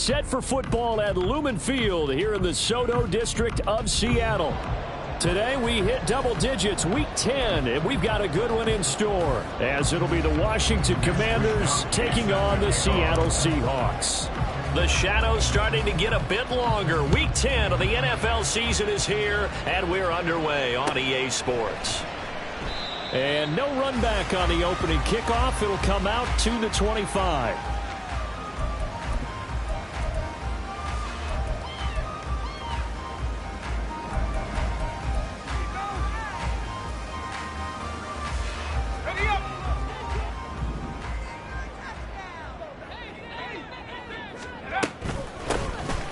set for football at Lumen Field here in the Soto district of Seattle. Today we hit double digits, week 10, and we've got a good one in store, as it'll be the Washington Commanders taking on the Seattle Seahawks. The shadow's starting to get a bit longer. Week 10 of the NFL season is here, and we're underway on EA Sports. And no run back on the opening kickoff. It'll come out to the 25.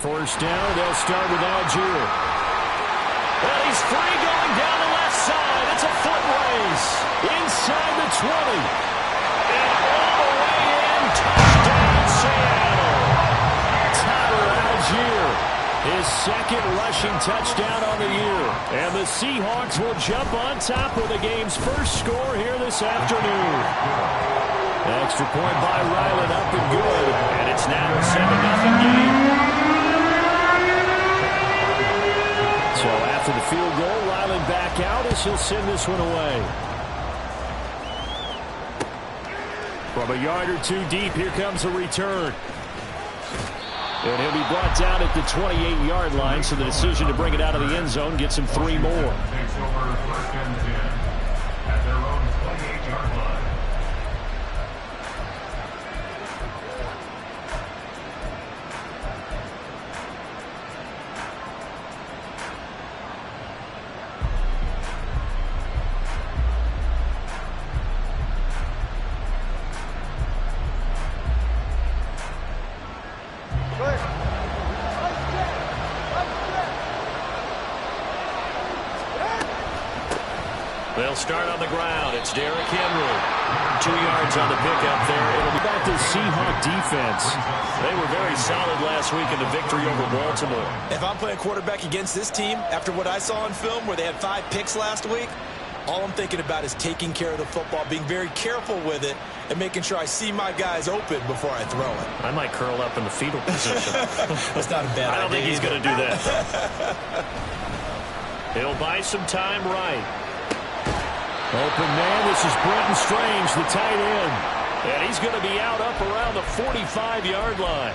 First down, they'll start with Algier. Well, he's free going down the left side. It's a foot race. Inside the 20. And all the way in. Touchdown, Seattle. Tyler Algier, his second rushing touchdown on the year. And the Seahawks will jump on top with the game's first score here this afternoon. Extra point by Ryland, up and good. And it's now a 7-0 game. So after the field goal, Ryland back out as he'll send this one away. From a yard or two deep, here comes a return. And he'll be brought down at the 28-yard line, so the decision to bring it out of the end zone gets him 3 more. They'll start on the ground. It's Derrick Henry. 2 yards on the pickup there. It'll be back to Seahawk defense. They were very solid last week in the victory over Baltimore. If I'm playing quarterback against this team, after what I saw on film where they had 5 picks last week, all I'm thinking about is taking care of the football, being very careful with it, and making sure I see my guys open before I throw it. I might curl up in the fetal position. That's not a bad idea. I don't think he's going to do that. He'll buy some time right. Open man, this is Brenton Strange, the tight end. And he's going to be out up around the 45-yard line.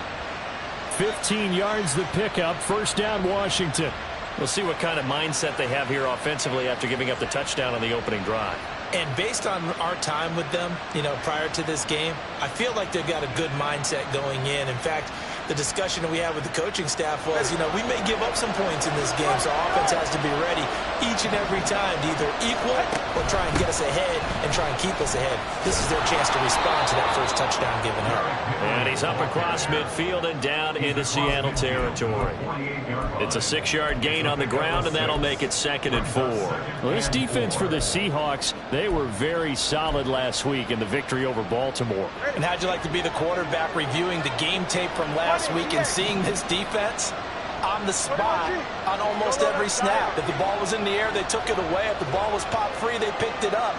15 yards the pickup, first down Washington. We'll see what kind of mindset they have here offensively after giving up the touchdown on the opening drive. And based on our time with them, prior to this game, I feel like they've got a good mindset going in. In fact, the discussion that we had with the coaching staff was, we may give up some points in this game, so offense has to be ready each and every time to either equal or try and get us ahead and try and keep us ahead. This is their chance to respond to that first touchdown given up. And he's up across midfield and down into Seattle territory. It's a 6-yard gain on the ground, and that'll make it 2nd and 4. Well, this defense for the Seahawks, they were very solid last week in the victory over Baltimore. And how'd you like to be the quarterback reviewing the game tape from last week and seeing this defense on the spot on almost every snap? If the ball was in the air, they took it away. If the ball was popped free, they picked it up.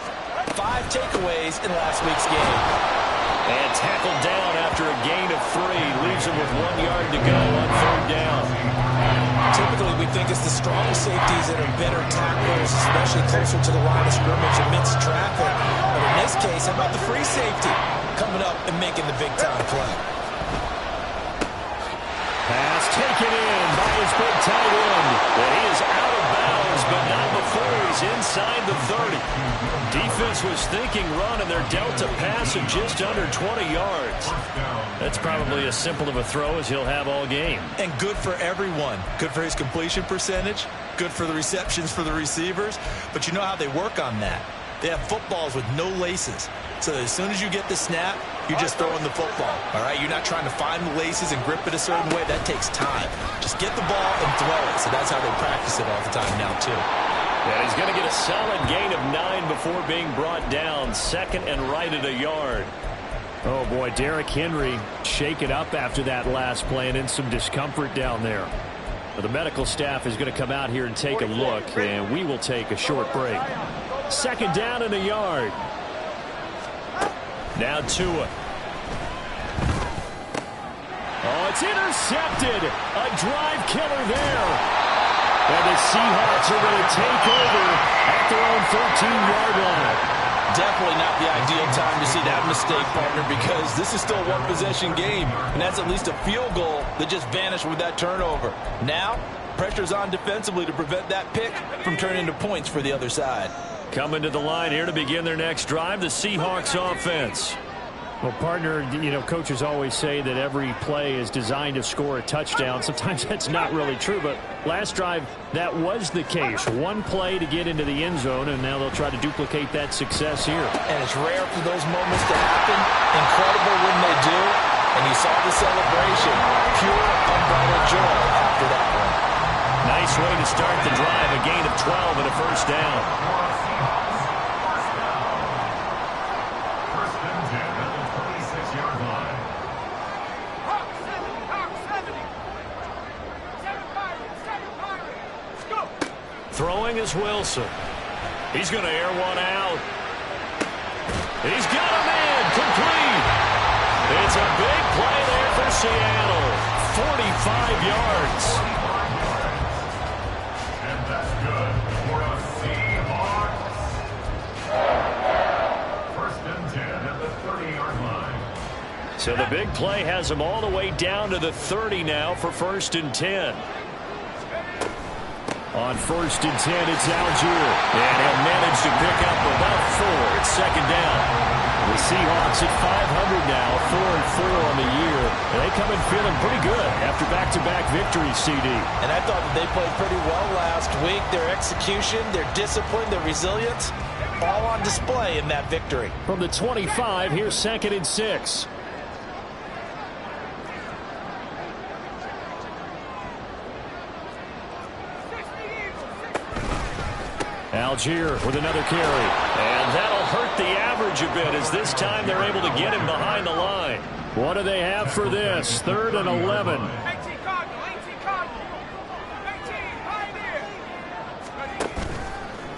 5 takeaways in last week's game. And tackled down after a gain of 3. Leaves him with 1 yard to go on 3rd down. Typically, we think it's the strong safeties that are better tacklers, especially closer to the line of scrimmage amidst traffic. But in this case, how about the free safety coming up and making the big-time play? Pass taken in by his big tight end. And he is out of bounds, but not before he's inside the 30. Defense was thinking run, and they're dealt a pass of just under 20 yards. That's probably as simple of a throw as he'll have all game. And good for everyone. Good for his completion percentage. Good for the receptions for the receivers. But you know how they work on that. They have footballs with no laces. So as soon as you get the snap, you're just throwing the football. All right, you're not trying to find the laces and grip it a certain way. That takes time. Just get the ball and throw it. So that's how they practice it all the time now, too. And he's going to get a solid gain of 9 before being brought down. 2nd and right at a yard. Oh, boy, Derrick Henry shaken up after that last play and in some discomfort down there. But the medical staff is going to come out here and take a look, and we will take a short break. 2nd down and a yard. Now Tua. Oh, it's intercepted. A drive killer there. And the Seahawks are going to take over at their own 13-yard line. Definitely not the ideal time to see that mistake, partner, because this is still a one-possession game, and that's at least a field goal that just vanished with that turnover. Now, pressure's on defensively to prevent that pick from turning into points for the other side. Coming to the line here to begin their next drive, the Seahawks offense. Well, partner, you know, coaches always say that every play is designed to score a touchdown. Sometimes that's not really true, but last drive, that was the case. One play to get into the end zone, and now they'll try to duplicate that success here. And it's rare for those moments to happen. Incredible when they do. And you saw the celebration. Pure, unbridled joy after that one. Nice way to start the drive. A gain of 12 and a first down. Throwing is Wilson. He's going to air one out. He's got a man complete. It's a big play there for Seattle. 45 yards. And that's good for a Seahawks. First and 10 at the 30-yard line. So the big play has him all the way down to the 30 now for first and 10. On first and 10, it's Algier. And he'll manage to pick up about 4. It's second down. The Seahawks at 500 now, 4-4 on the year. And they come in feeling pretty good after back-to-back victories, CD. And I thought that they played pretty well last week. Their execution, their discipline, their resilience, all on display in that victory. From the 25, here's second and 6. Algier with another carry. And that'll hurt the average a bit as this time they're able to get him behind the line. What do they have for this? 3rd and 11.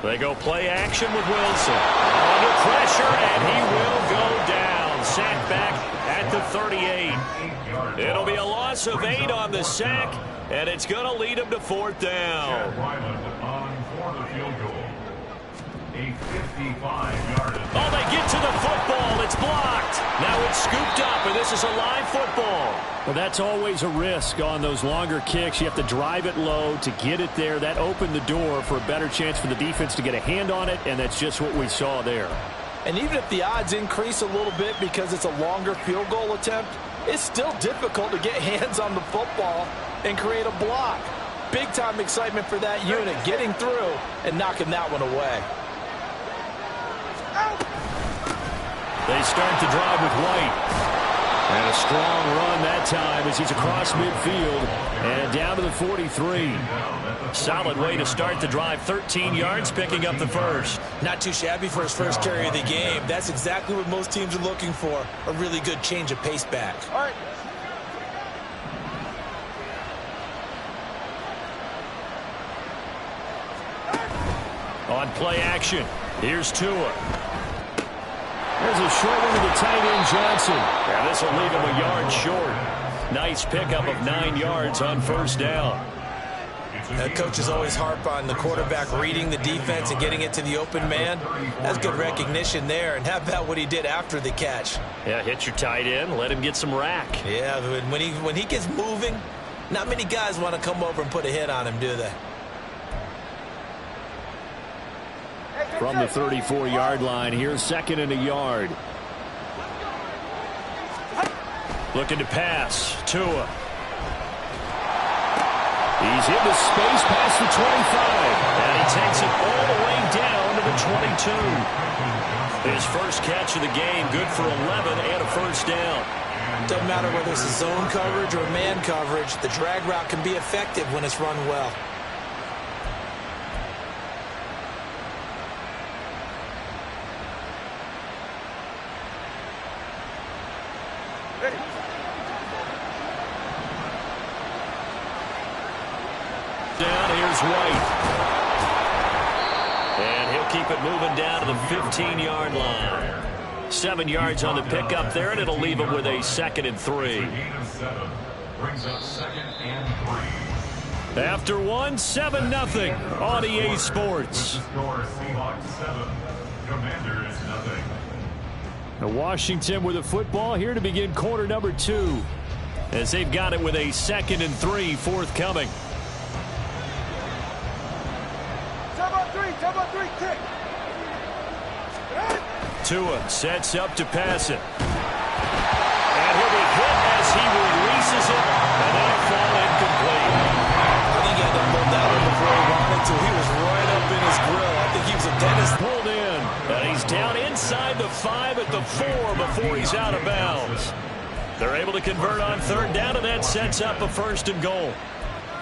They go play action with Wilson. Under pressure, and he will go down. Sacked back at the 38. It'll be a loss of 8 on the sack, and it's going to lead him to 4th down. Oh, they get to the football. It's blocked. Now it's scooped up, and this is a live football. Well, that's always a risk on those longer kicks. You have to drive it low to get it there. That opened the door for a better chance for the defense to get a hand on it, and that's just what we saw there. And even if the odds increase a little bit because it's a longer field goal attempt, it's still difficult to get hands on the football and create a block. Big-time excitement for that unit, getting through and knocking that one away. They start the drive with White. And a strong run that time as he's across midfield and down to the 43. Solid way to start the drive. 13 yards, picking up the first. Not too shabby for his first carry of the game. That's exactly what most teams are looking for. A really good change of pace back. All right. On play action, here's Tua. There's a short one to the tight end, Johnson. Yeah, this will leave him a yard short. Nice pickup of 9 yards on first down. Coaches always harp on the quarterback reading the defense and getting it to the open man. That's good recognition there. And how about what he did after the catch? Yeah, hit your tight end, let him get some rack. Yeah, when he gets moving, not many guys want to come over and put a hit on him, do they? From the 34-yard line, here's 2nd and a yard. Looking to pass. Tua. He's into space past the 25. And he takes it all the way down to the 22. His first catch of the game, good for 11 and a first down. Doesn't matter whether it's a zone coverage or man coverage, the drag route can be effective when it's run well. Down, here's White. And he'll keep it moving down to the 15-yard line. 7 yards on the pickup there, and it'll leave him with a 2nd and 3. Brings up 2nd and 3. After one, 7-0 on EA Sports. The score, Seahawks 7, Commanders 0. Now Washington with the football here to begin quarter number 2. As they've got it with a 2nd and 3 forthcoming. Kick. Tua sets up to pass it. And he'll be hit as he releases it. And that'll fall incomplete. I think he had to pull that one before he wanted to. He was right up in his grill. I think he was a dentist. Pulled in. And he's down inside the 5 at the 4 before he's out of bounds. They're able to convert on 3rd down, and that sets up a 1st and goal.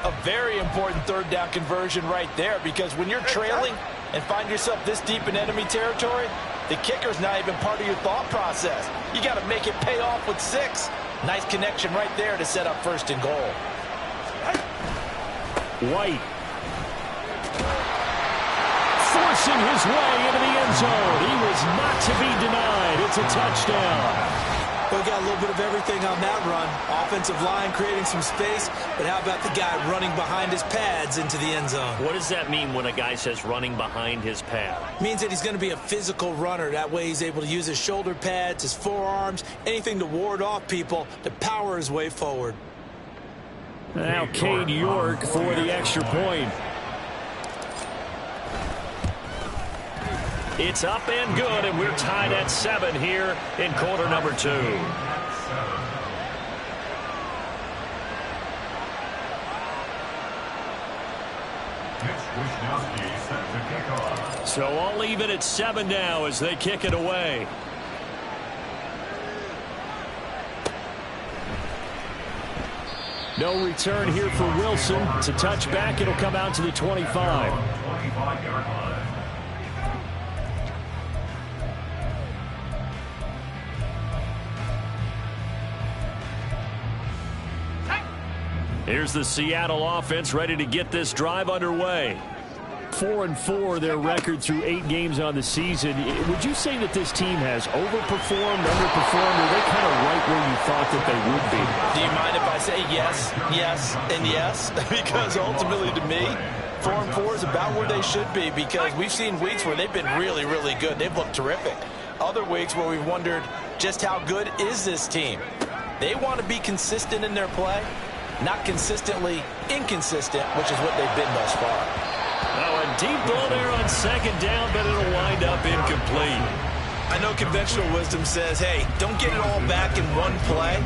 A very important 3rd down conversion right there, because when you're trailing and find yourself this deep in enemy territory, the kicker's not even part of your thought process. You got to make it pay off with 6. Nice connection right there to set up 1st and goal. White. Forcing his way into the end zone. He was not to be denied. It's a touchdown. We got a little bit of everything on that run. Offensive line creating some space, but how about the guy running behind his pads into the end zone? What does that mean when a guy says running behind his pad? Means that he's going to be a physical runner. That way he's able to use his shoulder pads, his forearms, anything to ward off people to power his way forward. Now Cade York for the extra point. It's up and good, and we're tied at 7 here in quarter number 2. So all even at 7 now as they kick it away. No return here for Wilson. It's a touchback. It'll come out to the 25. 25-yard line. Here's the Seattle offense ready to get this drive underway. 4-4 their record through 8 games on the season. Would you say that this team has overperformed, underperformed, or they're kind of right where you thought that they would be? Do you mind if I say yes, yes, and yes? Because ultimately to me, 4-4 is about where they should be, because we've seen weeks where they've been really, really good. They've looked terrific. Other weeks where we've wondered just how good is this team. They want to be consistent in their play. Not consistently inconsistent, which is what they've been thus far. Now a deep ball there on 2nd down, but it'll wind up incomplete. I know conventional wisdom says, hey, don't get it all back in one play.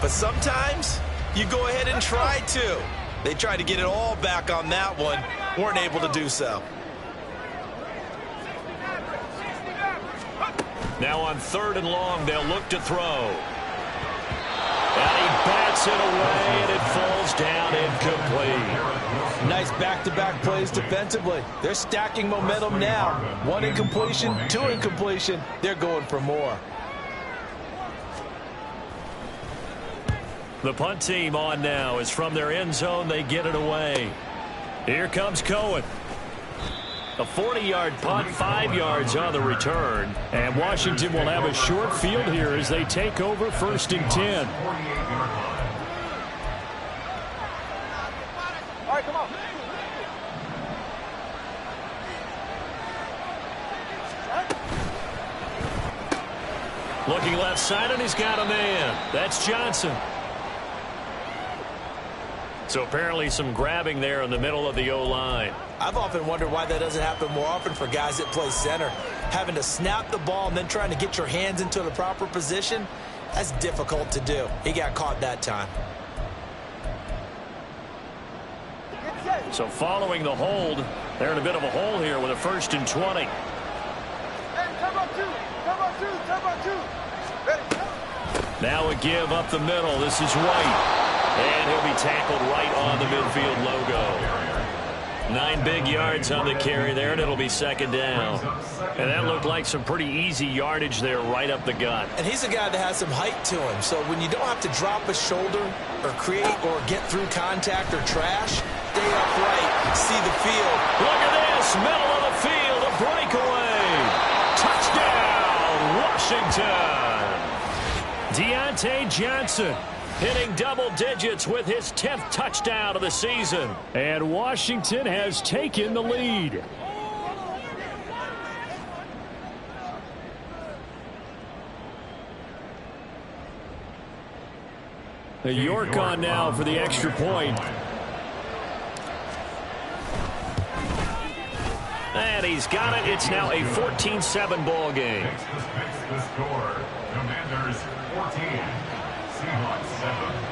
But sometimes you go ahead and try to. They tried to get it all back on that one. Weren't able to do so. Now on 3rd and long, they'll look to throw. And he bats it away, and it falls down incomplete. Nice back-to-back plays defensively. They're stacking momentum now. 1 incompletion, 2 incompletion. They're going for more. The punt team on now is from their end zone. They get it away. Here comes Cohen. A 40-yard punt, 5 yards on the return. And Washington will have a short field here as they take over 1st and 10. All right, come on. Looking left side, and he's got a man. That's Johnson. So apparently some grabbing there in the middle of the O-line. I've often wondered why that doesn't happen more often for guys that play center. Having to snap the ball and then trying to get your hands into the proper position, that's difficult to do. He got caught that time. So following the hold, they're in a bit of a hole here with a 1st and 20. Hey, turbo 2. Ready. Now a give up the middle. This is White. And he'll be tackled right on the midfield logo. 9 big yards on the carry there, and it'll be 2nd down. And that looked like some pretty easy yardage there right up the gut. And he's a guy that has some height to him. So when you don't have to drop a shoulder or create or get through contact or trash, stay upright, see the field. Look at this, middle of the field, a breakaway. Touchdown, Washington. Deontay Johnson. hitting double digits with his 10th touchdown of the season. And Washington has taken the lead. York on now for the extra point. And he's got it. It's now a 14-7 ball game. Fix the score. Commanders 14, Seahawks 7.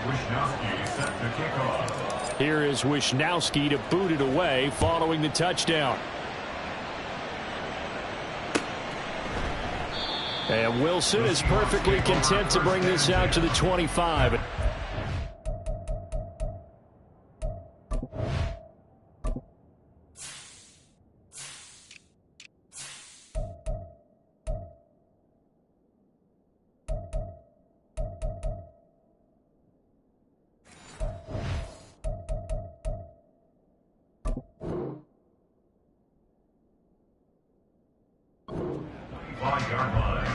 Wishnowski set the kickoff. Here is Wishnowski to boot it away following the touchdown. And Wilson is perfectly content to bring this out to the 25. Yard line.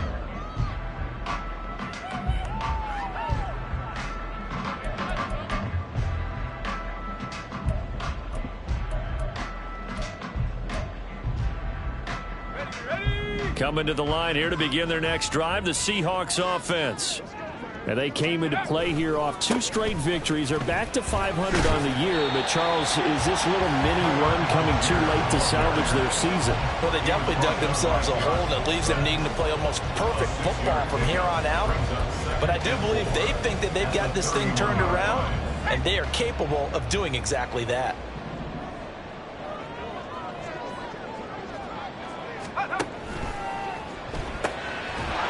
Coming to the line here to begin their next drive, the Seahawks offense. And they came into play here off 2 straight victories. They're back to 500 on the year. But, Charles, is this little mini run coming too late to salvage their season? Well, they definitely dug themselves a hole that leaves them needing to play almost perfect football from here on out. But I do believe they think that they've got this thing turned around, and they are capable of doing exactly that.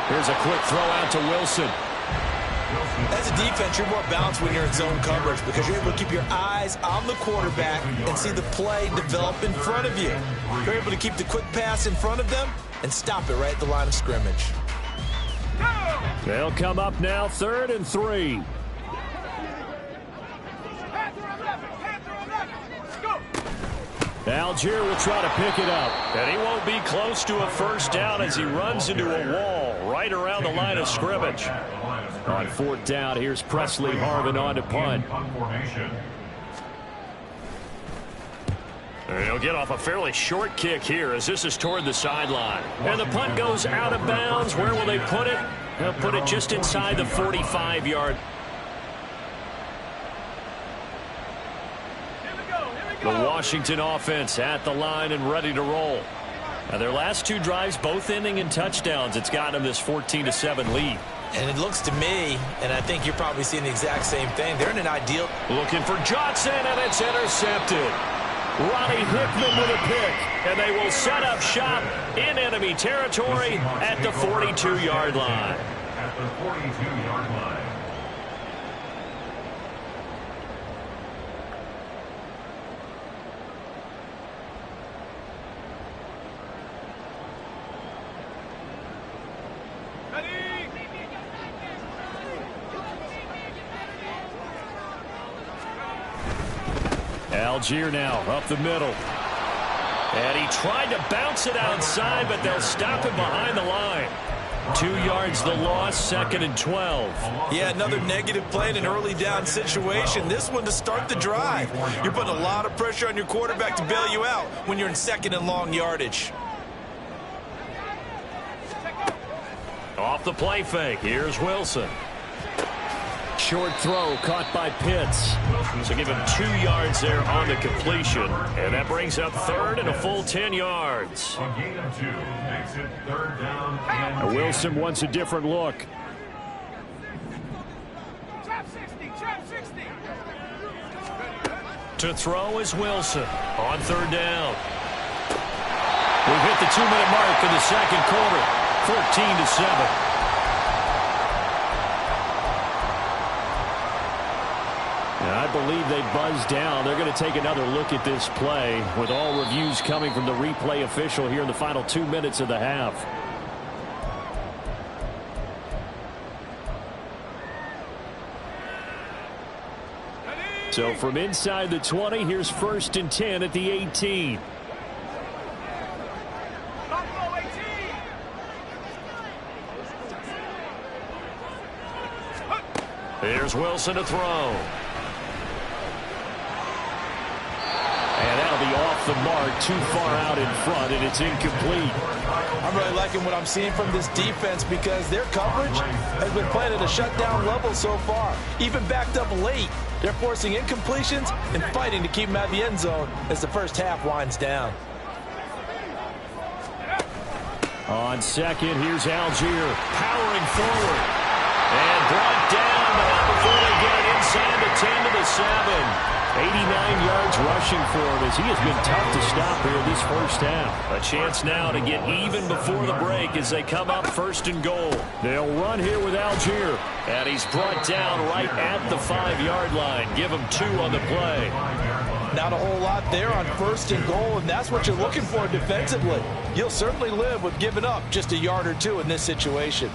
Here's a quick throw out to Wilson. As a defense, you're more balanced when you're in zone coverage because you're able to keep your eyes on the quarterback and see the play develop in front of you. You're able to keep the quick pass in front of them and stop it right at the line of scrimmage. They'll come up now, 3rd and 3. Algier will try to pick it up. And he won't be close to a first down as he runs into a wall right around the line of scrimmage. On 4th down, here's Presley Harvin on to punt. And he'll get off a fairly short kick here as this is toward the sideline. And the punt goes out of bounds. Where will they put it? They'll put it just inside the 45-yard. The Washington offense at the line and ready to roll. Now their last 2 drives both ending in touchdowns. It's got them this 14-7 lead. And it looks to me, and I think you're probably seeing the exact same thing, they're in an ideal. Looking for Johnson, and it's intercepted. Ronnie Hickman with a pick. And they will set up shop in enemy territory at the 42-yard line. At the 42-yard line. Algier now up the middle. And he tried to bounce it outside, but they'll stop him behind the line. 2 yards the loss, 2nd and 12. Yeah, another negative play in an early down situation. This one to start the drive. You're putting a lot of pressure on your quarterback to bail you out when you're in 2nd and long yardage. Off the play fake, here's Wilson. Short throw caught by Pitts. So give him 2 yards there on the completion. And that brings up 3rd and a full 10 yards. A gain of 2 makes it 3rd down and Now Wilson wants a different look. To throw is Wilson on 3rd down. We've hit the 2-minute mark for the 2nd quarter. 14-7. I believe they buzzed down. They're going to take another look at this play with all reviews coming from the replay official here in the final 2 minutes of the half. So from inside the 20, here's 1st and 10 at the 18. Here's Wilson to throw. And that'll be off the mark, too far out in front, and it's incomplete. I'm really liking what I'm seeing from this defense because their coverage has been playing at a shutdown level so far. Even backed up late, they're forcing incompletions and fighting to keep them out of the end zone as the first half winds down. On second, here's Algier powering forward. And brought down, but not before they get it inside the 10 to the 7. 89 yards rushing for him as he has been tough to stop here this first half. A chance now to get even before the break as they come up 1st and goal. They'll run here with Algier. And he's brought down right at the 5-yard line. Give him 2 on the play. Not a whole lot there on 1st and goal, and that's what you're looking for defensively. You'll certainly live with giving up just a yard or 2 in this situation.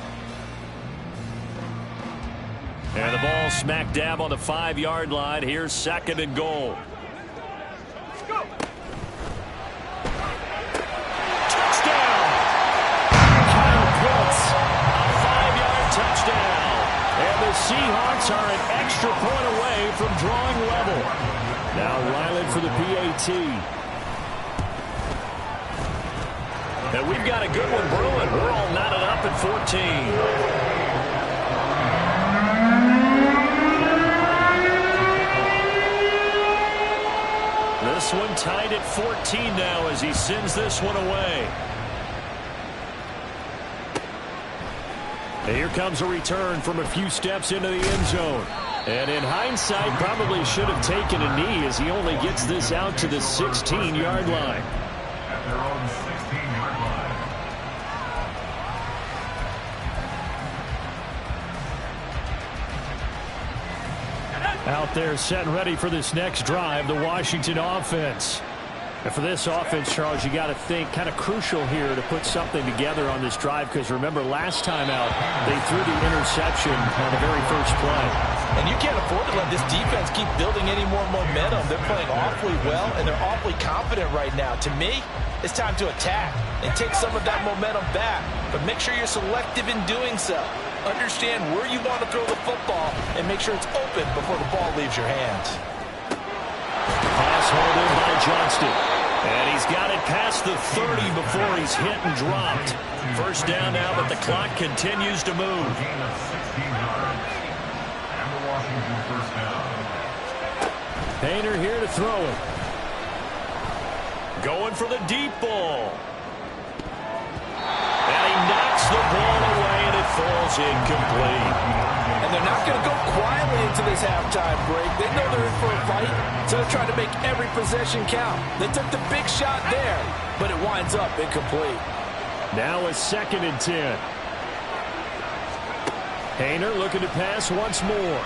And the ball smack dab on the 5-yard line. Here's 2nd and goal. Touchdown! Kyle Pitts, a 5-yard touchdown. And the Seahawks are an extra point away from drawing level. Now Ryland for the PAT. And we've got a good one brewing. We're all knotted up at 14. This one tied at 14 now as he sends this one away. And here comes a return from a few steps into the end zone. And in hindsight, probably should have taken a knee as he only gets this out to the 16-yard line. At their own 16-yard line. Out there set and ready for this next drive, the Washington offense. And for this offense, Charles, you got to think kind of crucial here to put something together on this drive because remember last time out they threw the interception on the very first play. And you can't afford to let this defense keep building any more momentum. They're playing awfully well, and they're awfully confident right now. To me, it's time to attack and take some of that momentum back. But make sure you're selective in doing so. Understand where you want to throw the football and make sure it's open before the ball leaves your hands. Pass hold in by Johnston. And he's got it past the 30 before he's hit and dropped. First down now, but the clock continues to move. Gain of 16 yards. And the Washington first down. Painter here to throw it. Going for the deep ball. And he knocks the ball away, and it falls incomplete. And they're not going to go quietly into this halftime break. They know they're in for a fight, so they're trying to make every possession count. They took the big shot there, but it winds up incomplete. Now a 2nd and 10. Hayner looking to pass once more.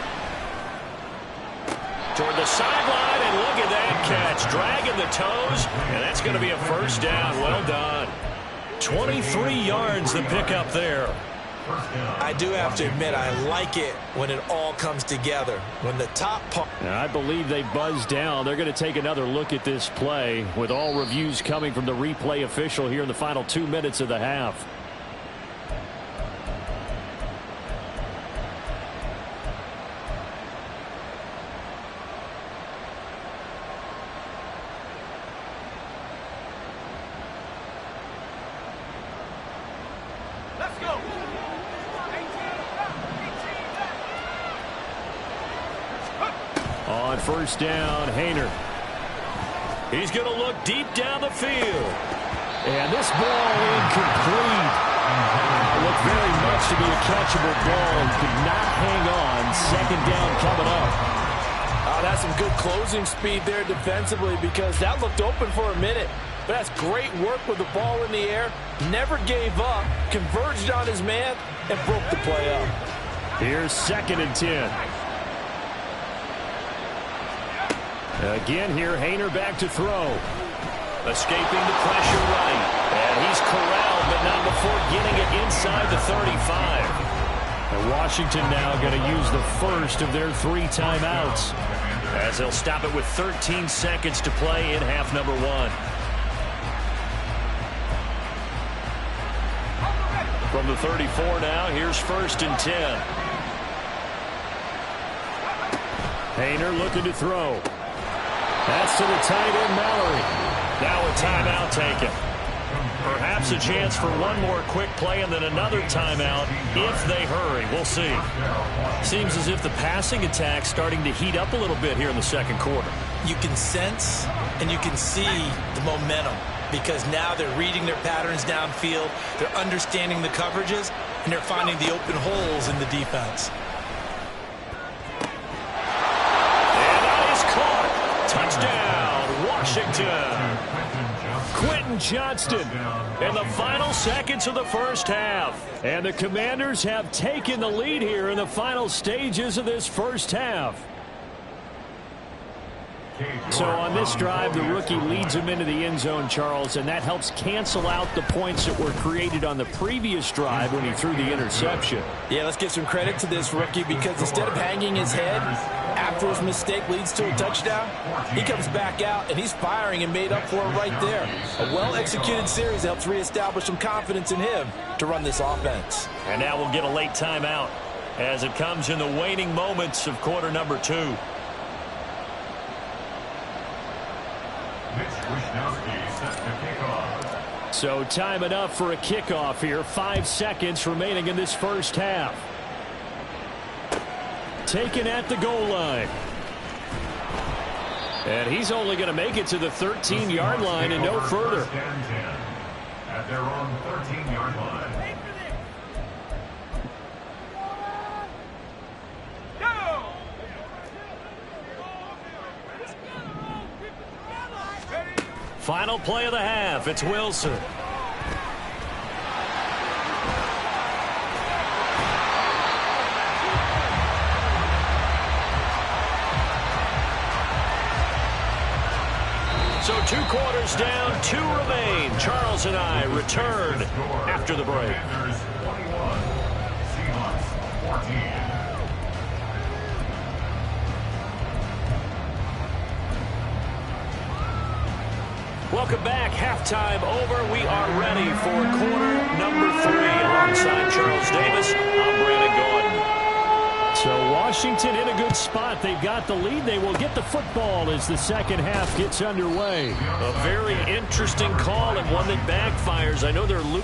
Toward the sideline, and look at that catch. Dragging the toes, and that's going to be a first down. Well done. 23 yards the pickup there. I do have to admit, I like it when it all comes together. When the top part... I believe they buzzed down. They're going to take another look at this play with all reviews coming from the replay official here in the final 2 minutes of the half. Let's go. On first down, Hayner. He's going to look deep down the field. And this ball incomplete. Looked very much to be a catchable ball. Could not hang on. 2nd down coming up. Oh, that's some good closing speed there defensively because that looked open for a minute. But that's great work with the ball in the air. Never gave up. Converged on his man and broke the play up. Here's 2nd and 10. Again here, Hayner back to throw. Escaping the pressure right. And he's corralled, but not before getting it inside the 35. And Washington now going to use the first of their 3 timeouts. as they'll stop it with 13 seconds to play in half number 1. From the 34 now, here's 1st and 10. Painter looking to throw. That's to the tight end, Mallory. Now a timeout taken. Perhaps a chance for one more quick play and then another timeout if they hurry. We'll see. Seems as if the passing attack's starting to heat up a little bit here in the second quarter. You can sense and you can see the momentum because now they're reading their patterns downfield, they're understanding the coverages, and they're finding the open holes in the defense. And that is caught. Touchdown, Washington. Quentin Johnston in the final seconds of the first half. And the Commanders have taken the lead here in the final stages of this first half. So on this drive, the rookie leads him into the end zone, Charles, and that helps cancel out the points that were created on the previous drive when he threw the interception. Yeah, let's give some credit to this rookie because instead of hanging his head after his mistake leads to a touchdown, he comes back out and he's firing and made up for it right there. A well-executed series helps reestablish some confidence in him to run this offense. And now we'll get a late timeout as it comes in the waning moments of quarter number 2. So time enough for a kickoff here. 5 seconds remaining in this first half. Taken at the goal line. And he's only going to make it to the 13-yard line and no further. At their own 13-yard line. Final play of the half. It's Wilson. So 2 quarters down, 2 remain. Charles and I return after the break. Commanders 21, Seahawks 14. Welcome back. Halftime over. We are ready for quarter number 3. Alongside Charles Davis, I'm Brandon Gordon. So Washington in a good spot. They've got the lead. They will get the football as the second half gets underway. A very interesting call and one that backfires. I know they're losing.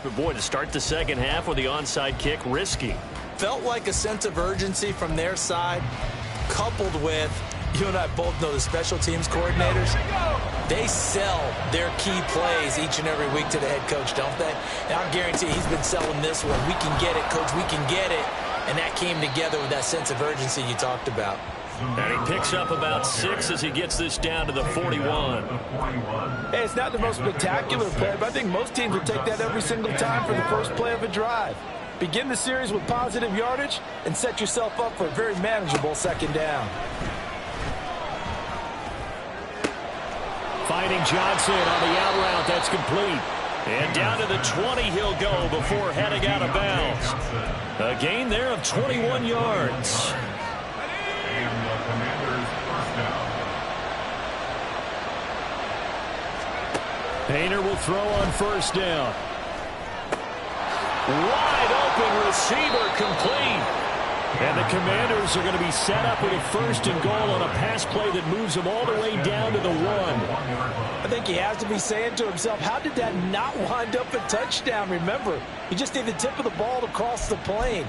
But boy, to start the second half with the onside kick, risky. Felt like a sense of urgency from their side, coupled with, you and I both know the special teams coordinators, they sell their key plays each and every week to the head coach, don't they? And I guarantee he's been selling this one. We can get it, coach, we can get it. And that came together with that sense of urgency you talked about. And he picks up about 6 as he gets this down to the 41. Hey, it's not the most spectacular play, but I think most teams will take that every single time for the first play of a drive. Begin the series with positive yardage and set yourself up for a very manageable second down. Finding Johnson on the out route. That's complete. And down to the 20 he'll go before heading out of bounds. A gain there of 21 yards. Painter will throw on first down. Wide open receiver complete. And the Commanders are going to be set up with a 1st and goal on a pass play that moves them all the way down to the 1. I think he has to be saying to himself, how did that not wind up a touchdown? Remember, he just need the tip of the ball to cross the plane.